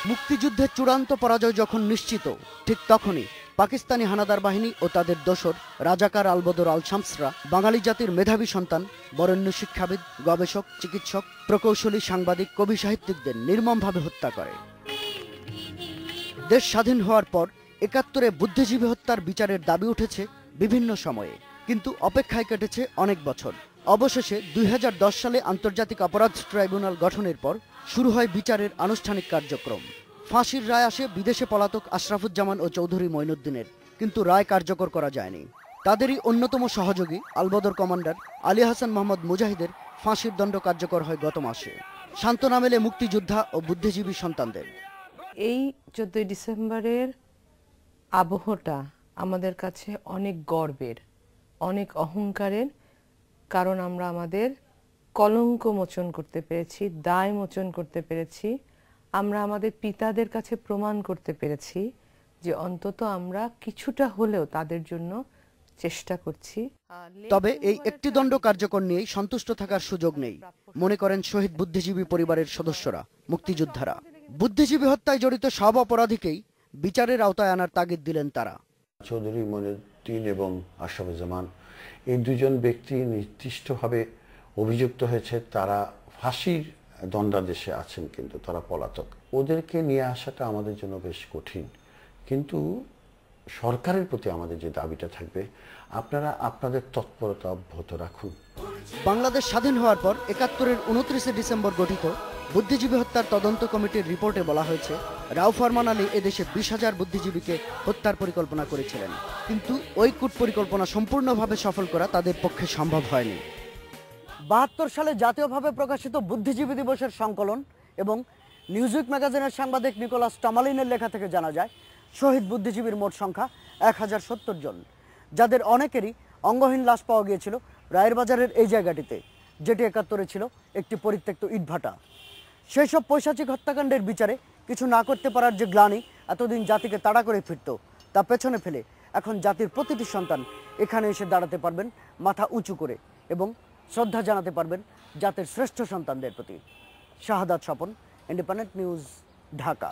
মুক্তিযুদ্ধের চূড়ান্ত পরাজয় যখন নিশ্চিত, ঠিক তখনই পাকিস্তানি হানাদার বাহিনী ও তাদের দোসর রাজাকার আলবদর আল শামসরা বাঙালি জাতির মেধাবী সন্তান, বরেণ্য শিক্ষাবিদ, গবেষক, চিকিৎসক, প্রকৌশলী, সাংবাদিক, কবি, সাহিত্যিকদের নির্মমভাবে হত্যা করে। দেশ স্বাধীন হওয়ার পর ৭১-এ বুদ্ধিজীবী হত্যার বিচারের দাবি উঠেছে বিভিন্ন সময়ে, কিন্তু অপেক্ষায় কেটেছে অনেক বছর। অবশেষে ২০১০ সালে আন্তর্জাতিক অপরাধ ট্রাইব্যুনাল গঠনের পর শুরু হয় বিচারের আনুষ্ঠানিক কার্যক্রম। ফাঁসির রায় আসে বিদেশে পলাতক আশরাফুজ্জামান ও চৌধুরী মঈনুদ্দিনের, কিন্তু রায় কার্যকর করা যায়নি। তাদেরই অন্যতম সহযোগী আলবদর কমান্ডার আলী হাসান মোহাম্মদ মুজাহিদের ফাঁসির দণ্ড কার্যকর হয় গত মাসে। সান্ত্বনা মেলে মুক্তিযোদ্ধা ও বুদ্ধিজীবী সন্তানদের। এই 14 ডিসেম্বরের আবহটা আমাদের কাছে অনেক গর্বের, অনেক অহংকারের, কারণ আমরা আমাদের কলঙ্ক মোচন করতে পেরেছি, দায় মোচন করতে পেরেছি। আমরা আমাদের পিতাদের কাছে প্রমাণ করতে পেরেছি যে অন্তত আমরা কিছুটা হলেও তাদের জন্য চেষ্টা করছি। তবে এই একটি দণ্ড কার্যকর নিয়েই সন্তুষ্ট থাকার সুযোগ নেই, মনে করেন শহীদ বুদ্ধিজীবী পরিবারের সদস্যরা, মুক্তিযোদ্ধারা। বুদ্ধিজীবী হত্যায় জড়িত সব অপরাধীকেই বিচারের আওতায় আনার তাগিদ দিলেন তারা। চৌধুরী মঈনুদ্দিন এবং আশরাফুজ্জামান এই দুজন ব্যক্তি নির্দিষ্টভাবে অভিযুক্ত হয়েছে, তারা ফাঁসির দণ্ডাদেশে আছেন, কিন্তু তারা পলাতক। ওদেরকে নিয়ে আসাটা আমাদের জন্য বেশ কঠিন, কিন্তু সরকারের প্রতি আমাদের যে দাবিটা থাকবে, আপনারা আপনাদের তৎপরতা অব্যাহত রাখুন। বাংলাদেশ স্বাধীন হওয়ার পর ৭১-এর ২৯শে ডিসেম্বর গঠিত বুদ্ধিজীবী হত্যার তদন্ত কমিটির রিপোর্টে বলা হয়েছে, রাউফ ফরমান আলী এদেশে ২০,০০০ বুদ্ধিজীবীকে হত্যার পরিকল্পনা করেছিলেন, কিন্তু ওই কূট পরিকল্পনা সম্পূর্ণভাবে সফল করা তাদের পক্ষে সম্ভব হয়নি। ৭২ সালে জাতীয়ভাবে প্রকাশিত বুদ্ধিজীবী দিবসের সংকলন এবং নিউজউইক ম্যাগাজিনের সাংবাদিক নিকোলাস টামালিনের লেখা থেকে জানা যায়, শহীদ বুদ্ধিজীবীর মোট সংখ্যা ১,০৭০ জন, যাদের অনেকেরই অঙ্গহীন লাশ পাওয়া গিয়েছিল রায়ের বাজারের এই জায়গাটিতে, যেটি ৭১-এ ছিল একটি পরিত্যক্ত ইটভাটা। সেই সব পৈশাচিক হত্যাকাণ্ডের বিচারে কিছু না করতে পারার যে গ্লানি এতদিন জাতিকে তাড়া করে ফিরত, তা পেছনে ফেলে এখন জাতির প্রতিটি সন্তান এখানে এসে দাঁড়াতে পারবেন মাথা উঁচু করে এবং শ্রদ্ধা জানাতে পারবেন জাতির শ্রেষ্ঠ সন্তানদের প্রতি। শাহাদাত স্বপন, ইন্ডিপেন্ডেন্ট নিউজ, ঢাকা।